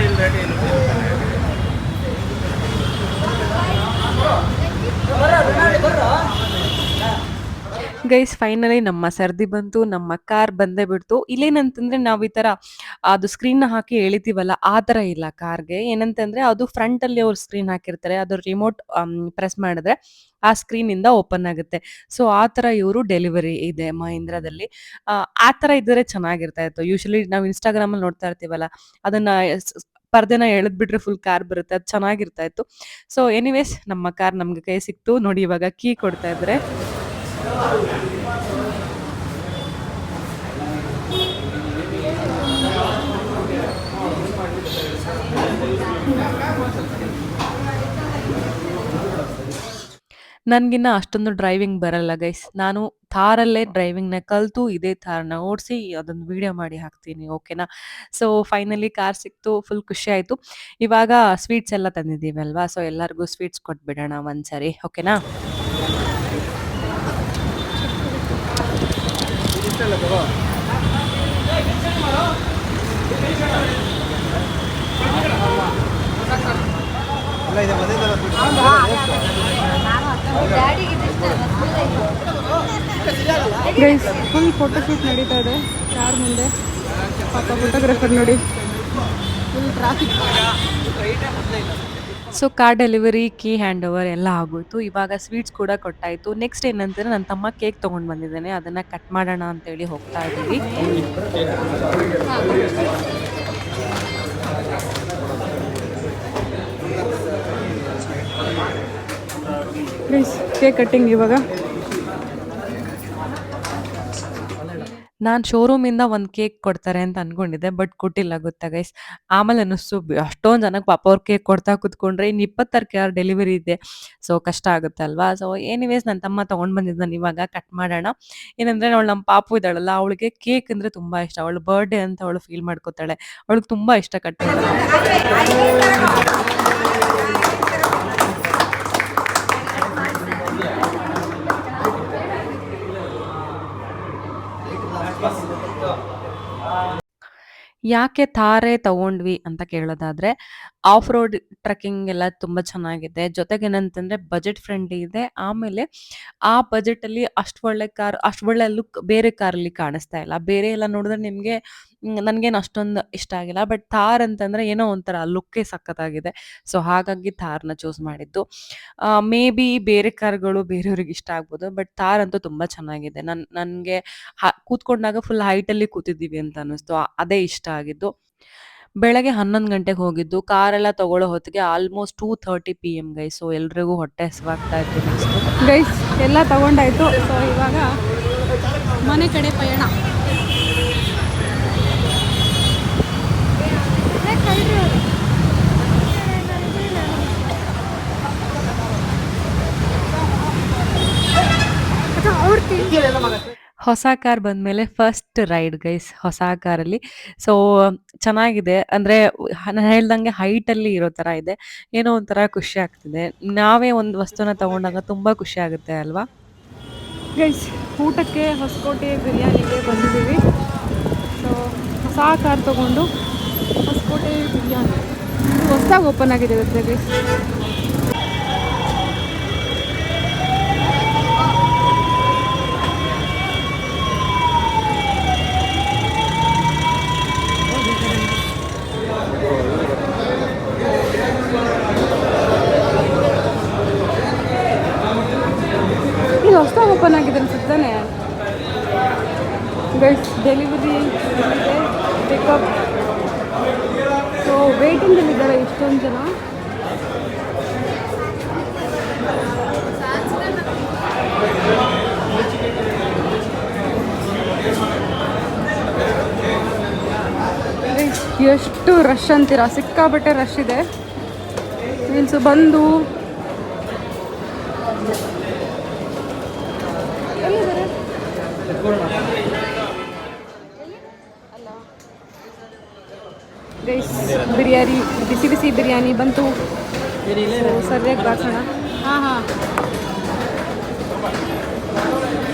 ಇಲ್ಲ ರೆಡಿ ಇಲ್ಲ. ಗೈಸ್ ಫೈನಲಿ ನಮ್ಮ ಸರ್ದಿ ಬಂತು, ನಮ್ಮ ಕಾರ್ ಬಂದೇ ಬಿಡ್ತು. ಇಲ್ಲೇನಂತಂದ್ರೆ ನಾವು ಈ ಥರ ಅದು ಸ್ಕ್ರೀನ್ನ ಹಾಕಿ ಎಳಿತೀವಲ್ಲ, ಆ ಥರ ಇಲ್ಲ ಕಾರ್ಗೆ. ಏನಂತಂದ್ರೆ ಅದು ಫ್ರಂಟಲ್ಲಿ ಅವ್ರು ಸ್ಕ್ರೀನ್ ಹಾಕಿರ್ತಾರೆ, ಅದು ರಿಮೋಟ್ ಪ್ರೆಸ್ ಮಾಡಿದ್ರೆ ಆ ಸ್ಕ್ರೀನಿಂದ ಓಪನ್ ಆಗುತ್ತೆ. ಸೊ ಆ ಥರ ಇವರು ಡೆಲಿವರಿ ಇದೆ ಮಹೀಂದ್ರಾದಲ್ಲಿ. ಆ ಥರ ಇದ್ದರೆ ಚೆನ್ನಾಗಿರ್ತಾ ಇತ್ತು. ಯೂಶಲಿ ನಾವು ಇನ್ಸ್ಟಾಗ್ರಾಮಲ್ಲಿ ನೋಡ್ತಾ ಇರ್ತೀವಲ್ಲ, ಅದನ್ನು ಪರ್ದೆನ ಎಳೆದ್ಬಿಟ್ರೆ ಫುಲ್ ಕಾರ್ ಬರುತ್ತೆ, ಅದು ಚೆನ್ನಾಗಿರ್ತಾ ಇತ್ತು. ಸೊ ಎನಿವೇಸ್ ನಮ್ಮ ಕಾರ್ ನಮ್ಗೆ ಕೈ ಸಿಕ್ತು ನೋಡಿ. ಇವಾಗ ಕೀ ಕೊಡ್ತಾ ಇದ್ರೆ ನನಗಿನ್ನ ಅಷ್ಟೊಂದು ಡ್ರೈವಿಂಗ್ ಬರಲ್ಲ ಗೈಸ್. ನಾನು ಥಾರಲ್ಲೇ ಡ್ರೈವಿಂಗ್‌ನ ಕಲಿತು ಇದೇ ಥಾರ್‌ನ ಓಡಿಸಿ ಅದೊಂದು ವಿಡಿಯೋ ಮಾಡಿ ಹಾಕ್ತೀನಿ ಓಕೆನಾ. ಸೊ ಫೈನಲಿ ಕಾರ್ ಸಿಕ್ತು. ಫುಲ್ ಖುಷಿ ಆಯಿತು. ಇವಾಗ ಸ್ವೀಟ್ಸ್ ಎಲ್ಲ ತಂದಿದ್ದೀವಲ್ವಾ, ಸೊ ಎಲ್ಲರಿಗೂ ಸ್ವೀಟ್ಸ್ ಕೊಟ್ಬಿಡೋಣ ಒಂದ್ಸರಿ ಓಕೆನಾ. ಗೈಸ್ ಫುಲ್ ಫೋಟೋಶೂಟ್ ನಡೀತಾ ಇದೆ ಕಾರ್ ಮುಂದೆ. ಪಾಪ ಫೋಟೋಗ್ರಾಫರ್ ನೋಡಿ full traffic. So car delivery, key hand over ಎಲ್ಲ ಆಗೋಯ್ತು. ಇವಾಗ ಸ್ವೀಟ್ಸ್ ಕೂಡ ಕೊಟ್ಟಾಯಿತು. ನೆಕ್ಸ್ಟ್ ಏನಂತಂದರೆ ನನ್ನ ತಮ್ಮ ಕೇಕ್ ತೊಗೊಂಡು ಬಂದಿದ್ದಾನೆ, ಅದನ್ನು ಕಟ್ ಮಾಡೋಣ ಅಂತೇಳಿ ಹೋಗ್ತಾ ಇದ್ದೀವಿ. ಪ್ಲೀಸ್ ಕೇಕ್ ಕಟ್ಟಿಂಗ್ ಇವಾಗ. ನಾನು ಶೋರೂಮಿಂದ ಒಂದು ಕೇಕ್ ಕೊಡ್ತಾರೆ ಅಂತ ಅಂದ್ಕೊಂಡಿದ್ದೆ, ಬಟ್ ಕೊಟ್ಟಿಲ್ಲ ಗೊತ್ತಾ ಗೈಸ್. ಆಮೇಲೆ ಅನ್ನಿಸ್ತು ಅಷ್ಟೊಂದು ಜನಕ್ಕೆ ಪಾಪ ಅವ್ರು ಕೇಕ್ ಕೊಡ್ತಾ ಕೂತ್ಕೊಂಡ್ರೆ ಇನ್ನು 26 ಕಾರ್ ಡೆಲಿವರಿ ಇದೆ. ಸೊ ಕಷ್ಟ ಆಗುತ್ತೆ ಅಲ್ವಾ. ಸೊ ಎನಿವೇಸ್ ನನ್ನ ತಮ್ಮ ತೊಗೊಂಡು ಬಂದಿದ್ದಾನೆ, ಇವಾಗ ಕಟ್ ಮಾಡೋಣ. ಏನಂದರೆ ಅವಳು ನಮ್ಮ ಪಾಪು ಇದ್ದಾಳಲ್ಲ, ಅವಳಿಗೆ ಕೇಕ್ ಅಂದರೆ ತುಂಬ ಇಷ್ಟ. ಅವಳು ಬರ್ಡೇ ಅಂತ ಅವಳು ಫೀಲ್ ಮಾಡ್ಕೋತಾಳೆ. ಅವಳಿಗೆ ತುಂಬ ಇಷ್ಟ ಕಟ್ ಮಾಡೋದು. ಯಾಕೆ ಥಾರೇ ತಗೊಂಡ್ವಿ ಅಂತ ಕೇಳೋದಾದ್ರೆ, ಆಫ್ ರೋಡ್ ಟ್ರೆಕ್ಕಿಂಗ್ ಎಲ್ಲ ತುಂಬ ಚೆನ್ನಾಗಿದೆ. ಜೊತೆಗೇನಂತಂದರೆ ಬಜೆಟ್ ಫ್ರೆಂಡ್ಲಿ ಇದೆ. ಆಮೇಲೆ ಆ ಬಜೆಟಲ್ಲಿ ಅಷ್ಟು ಒಳ್ಳೆ ಕಾರ್, ಅಷ್ಟು ಒಳ್ಳೆ ಲುಕ್ ಬೇರೆ ಕಾರಲ್ಲಿ ಕಾಣಿಸ್ತಾ ಇಲ್ಲ. ಬೇರೆ ಎಲ್ಲ ನೋಡಿದ್ರೆ ನಿಮಗೆ ನನಗೇನು ಅಷ್ಟೊಂದು ಇಷ್ಟ ಆಗಿಲ್ಲ. ಬಟ್ ಥಾರ್ ಅಂತಂದರೆ ಏನೋ ಒಂಥರ ಲುಕ್ಕೇ ಸಖತ್ತಾಗಿದೆ. ಸೊ ಹಾಗಾಗಿ ಥಾರ್‌ನ ಚೂಸ್ ಮಾಡಿದ್ದು. ಮೇ ಬಿ ಬೇರೆ ಕಾರ್ಗಳು ಬೇರೆಯವ್ರಿಗೆ ಇಷ್ಟ ಆಗ್ಬೋದು. ಬಟ್ ಥಾರ್ ಅಂತೂ ತುಂಬ ಚೆನ್ನಾಗಿದೆ. ನನಗೆ ಕೂತ್ಕೊಂಡಾಗ ಫುಲ್ ಹೈಟಲ್ಲಿ ಕೂತಿದ್ದೀವಿ ಅಂತ ಅನ್ನಿಸ್ತು. ಅದೇ ಇಷ್ಟ ಆಗಿದ್ದು. ಬೆಳಗ್ಗೆ 11 ಗಂಟೆಗೆ ಹೋಗಿದ್ದು. ಕಾರೆಲ್ಲ ತಗೊಳ್ಳೋ ಹೊತ್ತಿಗೆ ಆಲ್ಮೋಸ್ಟ್ 2:30 PM ಗೈಸ್. ಸೊ ಎಲ್ರಿಗೂ ಹೊಟ್ಟೆ ಹಸಿವಾಗ್ತಾ ಇತ್ತು. ನೆಕ್ಸ್ಟು ಗೈಸ್ ಎಲ್ಲ ತಗೊಂಡಾಯ್ತು. ಸೊ ಇವಾಗ ಮನೆ ಕಡೆ ಪಯಣ. ಹೊಸ ಕಾರ್ ಬಂದಮೇಲೆ ಫಸ್ಟ್ ರೈಡ್ ಗೈಸ್ ಹೊಸ ಕಾರಲ್ಲಿ. ಸೊ ಚೆನ್ನಾಗಿದೆ. ಅಂದರೆ ನಾನು ಹೇಳ್ದಂಗೆ ಹೈಟಲ್ಲಿ ಇರೋ ಥರ ಇದೆ. ಏನೋ ಒಂಥರ ಖುಷಿ ಆಗ್ತಿದೆ. ನಾವೇ ಒಂದು ವಸ್ತುನ ತಗೊಂಡಾಗ ತುಂಬ ಖುಷಿ ಆಗುತ್ತೆ ಅಲ್ವಾ. ಗೈಸ್ ಊಟಕ್ಕೆ ಹೊಸಕೋಟೆ ಬಿರಿಯಾನಿಗೆ ಬಂದಿದ್ದೀವಿ. ಸೊ ಹೊಸ ಕಾರ್ ತೊಗೊಂಡು ಹೊಸಕೋಟೆ ಬಿರಿಯಾನಿ ಹೊಸದಾಗಿ ಓಪನ್ ಆಗಿದೆ ಗೊತ್ತಾ ಗೈಸ್. ಇದು ಹೊಸದಾಗಿ ಓಪನ್ ಆಗಿದೆ ಅನ್ಸುತ್ತಾನೆ ಗೈಸ್. ಡೆಲಿವರಿ ಇದೆ, ಪಿಕಪ್. ಸೊ ವೇಟಿಂಗಲ್ಲಿದ್ದಾರೆ ಇಷ್ಟೊಂದು ಜನ. ಎಷ್ಟು ರಶ್ ಅಂತೀರಾ, ಸಿಕ್ಕಾಬಟ್ಟೆ ರಶ್ ಇದೆ. ಮೀನ್ಸು ಬಂದು ಗೈಸ್ ಬಿರಿಯಾನಿ, ಬಿಸಿ ಬಿಸಿ ಬಿರಿಯಾನಿ ಬಂತು. ಸರಿಯಾಗಿ ಬಾರ್ಸೋಣ. ಹಾಂ ಹಾಂ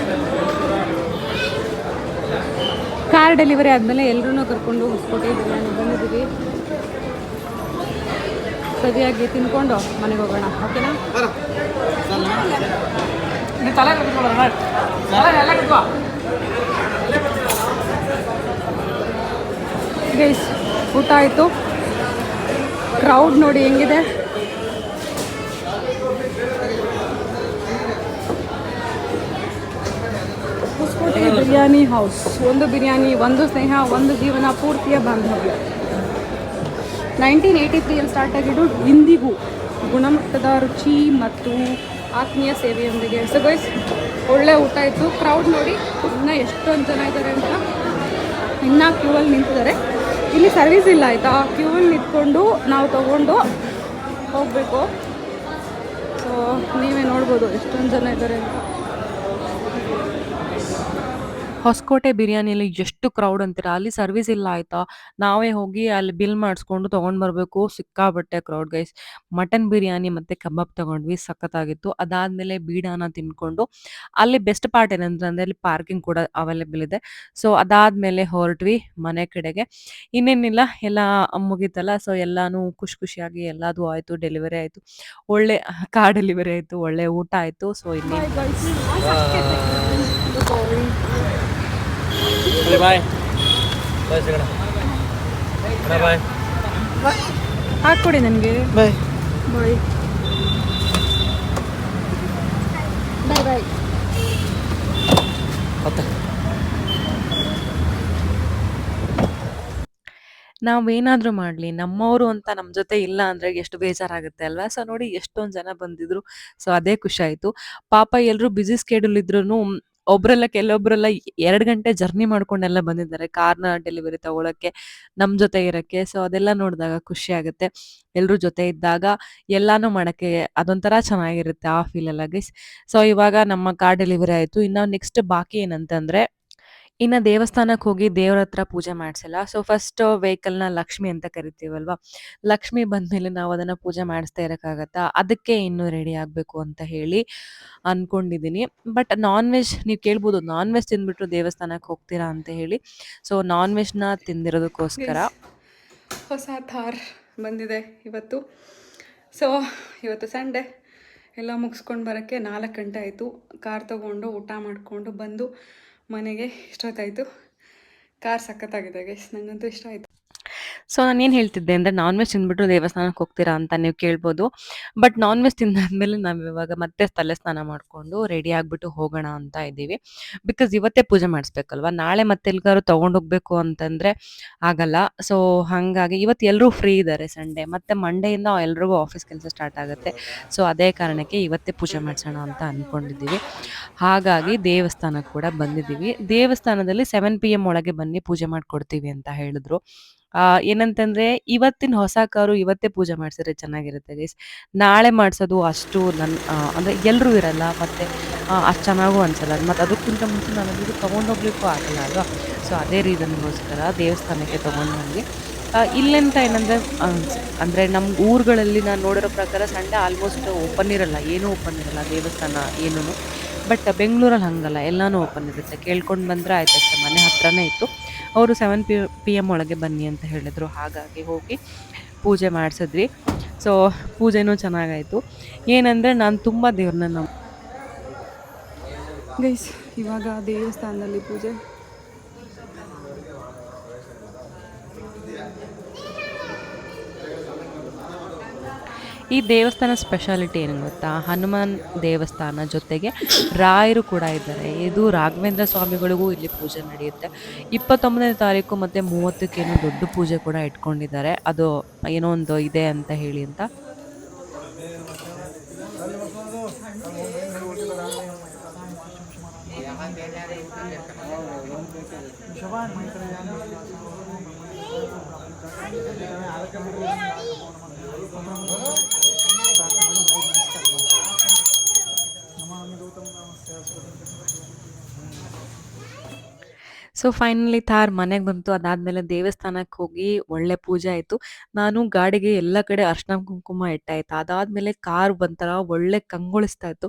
ಕಾರ್ ಡೆಲಿವರಿ ಆದಮೇಲೆ ಎಲ್ಲರೂ ಕರ್ಕೊಂಡು ಹೊಸಕೋಟೆ ಬಿರಿಯಾನಿ ಬಂದಿದ್ದೀವಿ. ಸರಿಯಾಗಿ ತಿನ್ಕೊಂಡು ಮನೆಗೆ ಹೋಗೋಣ ಓಕೆನಾ. ಗೈಸ್ ಊಟ ಆಯಿತು. ಕ್ರೌಡ್ ನೋಡಿ ಹೆಂಗಿದೆ. ಹೊಸಕೋಟೆ ಬಿರಿಯಾನಿ ಹೌಸ್. ಒಂದು ಬಿರಿಯಾನಿ, ಒಂದು ಸ್ನೇಹ, ಒಂದು ಜೀವನ, ಪೂರ್ತಿಯ ಬಾಂಧವ್ಯ. 1983 ಸ್ಟಾರ್ಟ್ ಆಗಿದ್ದು ಇಂದಿಗೂ ಗುಣಮಟ್ಟದ ರುಚಿ ಮತ್ತು ಆತ್ಮೀಯ ಸೇವೆಯೊಂದಿಗೆ. ಸೊ ಗೈಸ್ ಒಳ್ಳೆ ಊಟ ಇತ್ತು. ಕ್ರೌಡ್ ನೋಡಿ ಇನ್ನೂ ಎಷ್ಟೊಂದು ಜನ ಇದ್ದಾರೆ ಅಂತ. ಇನ್ನೂ ಕ್ಯೂವಲ್ಲಿ ನಿಂತಿದ್ದಾರೆ. ಇಲ್ಲಿ ಸರ್ವಿಸ್ ಇಲ್ಲ ಆಯಿತಾ. ಕ್ಯೂವಲ್ಲಿ ನಿಂತ್ಕೊಂಡು ನಾವು ತೊಗೊಂಡು ಹೋಗಬೇಕು. ಸೊ ಸೊ ನೀವೇ ನೋಡ್ಬೋದು ಎಷ್ಟೊಂದು ಜನ ಇದ್ದಾರೆ. ಹೊಸಕೋಟೆ ಬಿರಿಯಾನಿಯಲ್ಲಿ ಎಷ್ಟು ಕ್ರೌಡ್ ಅಂತೀರಾ, ಅಲ್ಲಿ ಸರ್ವಿಸ್ ಇಲ್ಲ ಆಯ್ತಾ, ನಾವೇ ಹೋಗಿ ಅಲ್ಲಿ ಬಿಲ್ ಮಾಡಿಸ್ಕೊಂಡು ತೊಗೊಂಡು ಬರಬೇಕು. ಸಿಕ್ಕಾಬಟ್ಟೆ ಕ್ರೌಡ್ ಗೈಸ್. ಮಟನ್ ಬಿರಿಯಾನಿ ಮತ್ತು ಕಬಾಬ್ ತೊಗೊಂಡ್ವಿ, ಸಖತ್ತಾಗಿತ್ತು. ಅದಾದಮೇಲೆ ಬೀಡಾನ ತಿಂದ್ಕೊಂಡು ಅಲ್ಲಿ ಬೆಸ್ಟ್ ಪಾರ್ಟ್ ಏನಂತಂದರೆ ಅಲ್ಲಿ ಪಾರ್ಕಿಂಗ್ ಕೂಡ ಅವೈಲೇಬಲ್ ಇದೆ. ಸೊ ಅದಾದಮೇಲೆ ಹೊರಟ್ವಿ ಮನೆ ಕಡೆಗೆ. ಇನ್ನೇನಿಲ್ಲ, ಎಲ್ಲ ಮುಗೀತಲ್ಲ. ಸೊ ಎಲ್ಲನೂ ಖುಷಿಯಾಗಿ ಎಲ್ಲದೂ ಆಯಿತು, ಡೆಲಿವರಿ ಆಯಿತು, ಒಳ್ಳೆ ಕಾರ್ ಡೆಲಿವರಿ ಆಯಿತು, ಒಳ್ಳೆ ಊಟ ಆಯಿತು. ಸೊ ಇನ್ನೇನು ಬಾಯ್ ಬಾಯ್ ಸಿಗೋಣ. ಬಾಯ್ ಹಾಕ್ಕೊಡಿ ನನಗೆ. ಬಾಯ್ ಬಾಯ್ ಬಾಯ್ ಬಾಯ್. ಮತ್ತೆ ನಾವೇನಾದರೂ ಮಾಡಲಿ, ನಮ್ಮವರು ಅಂತ ನಮ್ಮ ಜೊತೆ ಇಲ್ಲ ಅಂದರೆ ಎಷ್ಟು ಬೇಜಾರಾಗುತ್ತೆ ಅಲ್ವಾ? ಸೊ ನೋಡಿ ಎಷ್ಟೊಂದು ಜನ ಬಂದಿದ್ರು. ಸೊ ಅದೇ ಖುಷಿ ಆಯಿತು. ಪಾಪ ಎಲ್ಲರೂ ಬ್ಯುಸಿ ಸ್ಕೆಡ್ಯೂಲ್ ಇದ್ರೂ ಕೆಲವೊಬ್ಬರೆಲ್ಲ 2 ಗಂಟೆ ಜರ್ನಿ ಮಾಡ್ಕೊಂಡೆಲ್ಲ ಬಂದಿದ್ದಾರೆ ಕಾರ್ನ ಡೆಲಿವರಿ ತಗೊಳ್ಳೋಕ್ಕೆ, ನಮ್ಮ ಜೊತೆ ಇರೋಕ್ಕೆ. ಸೊ ಅದೆಲ್ಲ ನೋಡಿದಾಗ ಖುಷಿ ಆಗುತ್ತೆ. ಎಲ್ಲರೂ ಜೊತೆ ಇದ್ದಾಗ ಎಲ್ಲಾನು ಮಾಡೋಕ್ಕೆ ಅದೊಂಥರ ಚೆನ್ನಾಗಿರುತ್ತೆ, ಆ ಫೀಲೆಲ್ಲ ಗೈಸ್. ಸೊ ಇವಾಗ ನಮ್ಮ ಕಾರ್ ಡೆಲಿವರಿ ಆಯಿತು. ಇನ್ನು ನೆಕ್ಸ್ಟ್ ಬಾಕಿ ಏನಂತಂದರೆ, ಇನ್ನು ದೇವಸ್ಥಾನಕ್ಕೆ ಹೋಗಿ ದೇವ್ರ ಹತ್ರ ಪೂಜೆ ಮಾಡಿಸಿಲ್ಲ. ಸೊ ಫಸ್ಟ್ ವೆಹಿಕಲ್ನ ಲಕ್ಷ್ಮಿ ಅಂತ ಕರಿತೀವಲ್ವಾ, ಲಕ್ಷ್ಮಿ ಬಂದಮೇಲೆ ನಾವು ಅದನ್ನು ಪೂಜೆ ಮಾಡಿಸ್ತಾ ಇರೋಕ್ಕಾಗತ್ತಾ, ಅದಕ್ಕೆ ಇನ್ನೂ ರೆಡಿ ಆಗಬೇಕು ಅಂತ ಹೇಳಿ ಅಂದ್ಕೊಂಡಿದ್ದೀನಿ. ಬಟ್ ನಾನ್ ವೆಜ್ ನೀವು ಕೇಳ್ಬೋದು, ನಾನ್ ವೆಜ್ ತಿಂದ್ಬಿಟ್ಟು ದೇವಸ್ಥಾನಕ್ಕೆ ಹೋಗ್ತೀರಾ ಅಂತ ಹೇಳಿ. ಸೊ ನಾನ್ ವೆಜ್ನ ತಿಂದಿರೋದಕ್ಕೋಸ್ಕರ ಹೊಸ ಥಾರ್ ಬಂದಿದೆ ಇವತ್ತು. ಸೊ ಇವತ್ತು ಸಂಡೇ, ಎಲ್ಲ ಮುಗಿಸ್ಕೊಂಡು ಬರೋಕ್ಕೆ 4 ಗಂಟೆ ಆಯಿತು. ಕಾರ್ ತೊಗೊಂಡು ಊಟ ಮಾಡಿಕೊಂಡು ಬಂದು ಮನೆಗೆ ಇಷ್ಟೊತ್ತಾಯಿತು. ಕಾರ್ ಸಖತ್ತಾಗಿದೆ ಗೈಸ್, ನನಗಂತೂ ಇಷ್ಟ ಆಯಿತು. ಸೊ ನಾನೇನು ಹೇಳ್ತಿದ್ದೆ ಅಂದರೆ, ನಾನ್ ವೆಜ್ ತಿಂದ್ಬಿಟ್ಟು ದೇವಸ್ಥಾನಕ್ಕೆ ಹೋಗ್ತೀರಾ ಅಂತ ನೀವು ಕೇಳ್ಬೋದು. ಬಟ್ ನಾನ್ ವೆಜ್ ತಿಂದಾದ್ಮೇಲೆ ನಾವು ಇವಾಗ ಮತ್ತೆ ತಲೆ ಸ್ನಾನ ಮಾಡಿಕೊಂಡು ರೆಡಿ ಆಗಿಬಿಟ್ಟು ಹೋಗೋಣ ಅಂತ ಇದ್ದೀವಿ. ಬಿಕಾಸ್ ಇವತ್ತೇ ಪೂಜೆ ಮಾಡಿಸ್ಬೇಕಲ್ವ, ನಾಳೆ ಮತ್ತೆ ಎಲ್ಗಾರು ತೊಗೊಂಡೋಗ್ಬೇಕು ಅಂತಂದರೆ ಆಗಲ್ಲ. ಸೊ ಹಾಗಾಗಿ ಇವತ್ತು ಎಲ್ಲರೂ ಫ್ರೀ ಇದ್ದಾರೆ ಸಂಡೇ, ಮತ್ತು ಮಂಡೆಯಿಂದ ಎಲ್ರಿಗೂ ಆಫೀಸ್ ಕೆಲಸ ಸ್ಟಾರ್ಟ್ ಆಗುತ್ತೆ. ಸೊ ಅದೇ ಕಾರಣಕ್ಕೆ ಇವತ್ತೇ ಪೂಜೆ ಮಾಡಿಸೋಣ ಅಂತ ಅಂದ್ಕೊಂಡಿದ್ದೀವಿ. ಹಾಗಾಗಿ ದೇವಸ್ಥಾನಕ್ಕೆ ಕೂಡ ಬಂದಿದ್ದೀವಿ. ದೇವಸ್ಥಾನದಲ್ಲಿ 7 PM ಒಳಗೆ ಬನ್ನಿ ಪೂಜೆ ಮಾಡಿಕೊಡ್ತೀವಿ ಅಂತ ಹೇಳಿದ್ರು. ಏನಂತಂದರೆ, ಇವತ್ತಿನ ಹೊಸ ಕಾರು ಇವತ್ತೇ ಪೂಜೆ ಮಾಡಿಸಿದ್ರೆ ಚೆನ್ನಾಗಿರುತ್ತೆ ಗೈಸ್. ನಾಳೆ ಮಾಡಿಸೋದು ಅಷ್ಟು ಅಂದರೆ ಎಲ್ಲರೂ ಇರಲ್ಲ, ಮತ್ತು ಅಷ್ಟು ಚೆನ್ನಾಗೂ ಅನಿಸಲ್ಲ. ಮತ್ತು ಅದಕ್ಕಿಂತ ಮುಂಚೆ ನಾನು ಇದು ತೊಗೊಂಡೋಗ್ಲಿಕ್ಕೂ ಆಗಲ್ಲ ಅಲ್ವಾ? ಸೊ ಅದೇ ರೀಸನ್ಗೋಸ್ಕರ ದೇವಸ್ಥಾನಕ್ಕೆ ತೊಗೊಂಡು ಬಂದ್ವಿ. ಇಲ್ಲೆಂತ ಏನಂದರೆ, ಅಂದರೆ ನಮ್ಮ ಊರುಗಳಲ್ಲಿ ನಾನು ನೋಡಿರೋ ಪ್ರಕಾರ ಸಂಡೇ ಆಲ್ಮೋಸ್ಟ್ ಓಪನ್ ಇರಲ್ಲ, ಏನೂ ಓಪನ್ ಇರಲ್ಲ ದೇವಸ್ಥಾನ ಏನೂ. ಬಟ್ ಬೆಂಗಳೂರಲ್ಲಿ ಹಾಗಲ್ಲ, ಎಲ್ಲನೂ ಓಪನ್ ಇರುತ್ತೆ. ಕೇಳ್ಕೊಂಡು ಬಂದರೆ ಆಯ್ತಷ್ಟೇ, ಮನೆ ಹತ್ರನೇ ಇತ್ತು. ಅವರು 7 PM ಒಳಗೆ ಬನ್ನಿ ಅಂತ ಹೇಳಿದರು. ಹಾಗಾಗಿ ಹೋಗಿ ಪೂಜೆ ಮಾಡಿಸಿದ್ವಿ. ಸೊ ಪೂಜೆನೂ ಚೆನ್ನಾಗಾಯಿತು. ಏನಂದರೆ, ನಾನು ತುಂಬ ದೇವ್ರನ್ನ ಗೈಸ್ ಇವಾಗ ದೇವಸ್ಥಾನದಲ್ಲಿ ಪೂಜೆ. ಈ ದೇವಸ್ಥಾನ ಸ್ಪೆಷಾಲಿಟಿ ಏನು ಗೊತ್ತಾ? ಹನುಮಾನ್ ದೇವಸ್ಥಾನ ಜೊತೆಗೆ ರಾಯರು ಕೂಡ ಇದ್ದಾರೆ. ಇದು ರಾಘವೇಂದ್ರ ಸ್ವಾಮಿಗಳಿಗೂ ಇಲ್ಲಿ ಪೂಜೆ ನಡೆಯುತ್ತೆ. 29ನೇ ತಾರೀಕು ಮತ್ತು 30ಕ್ಕೇನೋ ದೊಡ್ಡ ಪೂಜೆ ಕೂಡ ಇಟ್ಕೊಂಡಿದ್ದಾರೆ. ಅದು ಏನೋ ಒಂದು ಇದೆ ಅಂತ ಹೇಳಿ ಅಂತ. ಸೊ ಫೈನಲಿ ಥಾರ್ ಮನೆಗೆ ಬಂತು. ಅದಾದಮೇಲೆ ದೇವಸ್ಥಾನಕ್ಕೆ ಹೋಗಿ ಒಳ್ಳೆ ಪೂಜೆ ಆಯಿತು. ನಾನು ಗಾಡಿಗೆ ಎಲ್ಲ ಕಡೆ ಅರ್ಶಿನ ಕುಂಕುಮ ಇಟ್ಟಾಯಿತು. ಅದಾದಮೇಲೆ ಕಾರ್ ಒಂಥರ ಒಳ್ಳೆ ಕಂಗೊಳಿಸ್ತಾ ಇತ್ತು.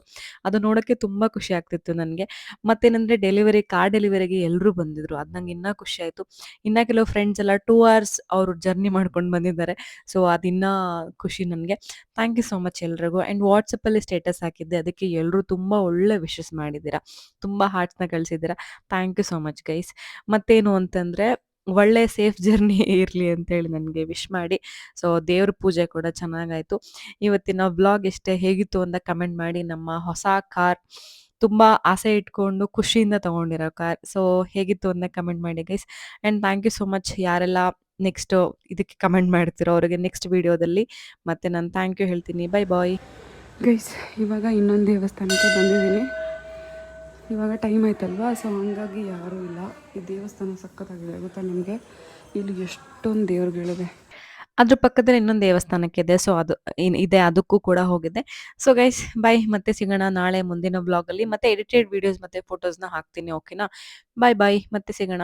ಅದು ನೋಡೋಕ್ಕೆ ತುಂಬ ಖುಷಿ ಆಗ್ತಿತ್ತು ನನಗೆ. ಮತ್ತೇನೆಂದರೆ, ಕಾರ್ ಡೆಲಿವರಿಗೆ ಎಲ್ಲರೂ ಬಂದಿದ್ದರು. ಅದು ನಂಗೆ ಇನ್ನೂ ಖುಷಿ ಆಯಿತು. ಇನ್ನು ಕೆಲವು ಫ್ರೆಂಡ್ಸ್ ಎಲ್ಲ 2 hours ಅವರು ಜರ್ನಿ ಮಾಡ್ಕೊಂಡು ಬಂದಿದ್ದಾರೆ. ಸೊ ಅದಿನ್ನೂ ಖುಷಿ ನನಗೆ. ಥ್ಯಾಂಕ್ ಯು ಸೋ ಮಚ್ ಎಲ್ರಿಗೂ. ಆ್ಯಂಡ್ ವಾಟ್ಸಪ್ಪಲ್ಲಿ ಸ್ಟೇಟಸ್ ಹಾಕಿದ್ದೆ, ಅದಕ್ಕೆ ಎಲ್ಲರೂ ತುಂಬ ಒಳ್ಳೆ ವಿಶಸ್ ಮಾಡಿದ್ದೀರಾ, ತುಂಬ ಹಾರ್ಟ್ಸ್ನ ಕಳಿಸಿದ್ದೀರಾ. Thank you so much guys. ಮತ್ತೇನು ಅಂತಂದರೆ, ಒಳ್ಳೆ ಸೇಫ್ ಜರ್ನಿ ಇರಲಿ ಅಂತೇಳಿ ನನಗೆ ವಿಶ್ ಮಾಡಿ. ಸೊ ದೇವ್ರ ಪೂಜೆ ಕೂಡ ಚೆನ್ನಾಗಾಯಿತು. ಇವತ್ತಿನ ವ್ಲಾಗ್ ಇಷ್ಟೇ. ಹೇಗಿತ್ತು ಅಂತ ಕಮೆಂಟ್ ಮಾಡಿ. ನಮ್ಮ ಹೊಸ ಕಾರ್ ತುಂಬ ಆಸೆ ಇಟ್ಕೊಂಡು ಖುಷಿಯಿಂದ ತೊಗೊಂಡಿರೋ ಕಾರ್. ಸೊ ಹೇಗಿತ್ತು ಅಂತ ಕಮೆಂಟ್ ಮಾಡಿ guys. And thank you so much ಯಾರೆಲ್ಲ ನೆಕ್ಸ್ಟು ಇದಕ್ಕೆ ಕಮೆಂಟ್ ಮಾಡ್ತಿರೋ ಅವರಿಗೆ ನೆಕ್ಸ್ಟ್ ವೀಡಿಯೋದಲ್ಲಿ ಮತ್ತೆ ನಾನು ಥ್ಯಾಂಕ್ ಯು ಹೇಳ್ತೀನಿ. ಬೈ ಬಾಯ್ ಗೈಸ್ ಇವಾಗ ಇನ್ನೊಂದು ದೇವಸ್ಥಾನಕ್ಕೆ ಬಂದಿದ್ದೀನಿ. ಇವಾಗ ಟೈಮ್ ಆಯ್ತಲ್ವಾ, ಸೊ ಹಂಗಾಗಿ ಯಾರೂ ಇಲ್ಲ. ಈ ದೇವಸ್ಥಾನ ಸಖತ್ತಾಗಿದೆ ಗೊತ್ತಾ ನಿಮಗೆ. ಇಲ್ಲಿ ಎಷ್ಟೊಂದು ದೇವ್ರುಗಳಿವೆ. ಅದ್ರ ಪಕ್ಕದಲ್ಲಿ ಇನ್ನೊಂದು ದೇವಸ್ಥಾನಕ್ಕೆ ಇದೆ. ಸೊ ಅದು ಇದೆ, ಅದಕ್ಕೂ ಕೂಡ ಹೋಗಿದ್ದೆ. ಸೊ ಗೈಸ್ ಬಾಯ್, ಮತ್ತೆ ಸಿಗೋಣ ನಾಳೆ ಮುಂದಿನ ಬ್ಲಾಗಲ್ಲಿ. ಮತ್ತೆ ಎಡಿಟೆಡ್ ವಿಡಿಯೋಸ್ ಮತ್ತೆ ಫೋಟೋಸ್ನ ಹಾಕ್ತೀನಿ. ಓಕೆನಾ? ಬಾಯ್ ಬಾಯ್, ಮತ್ತೆ ಸಿಗೋಣ.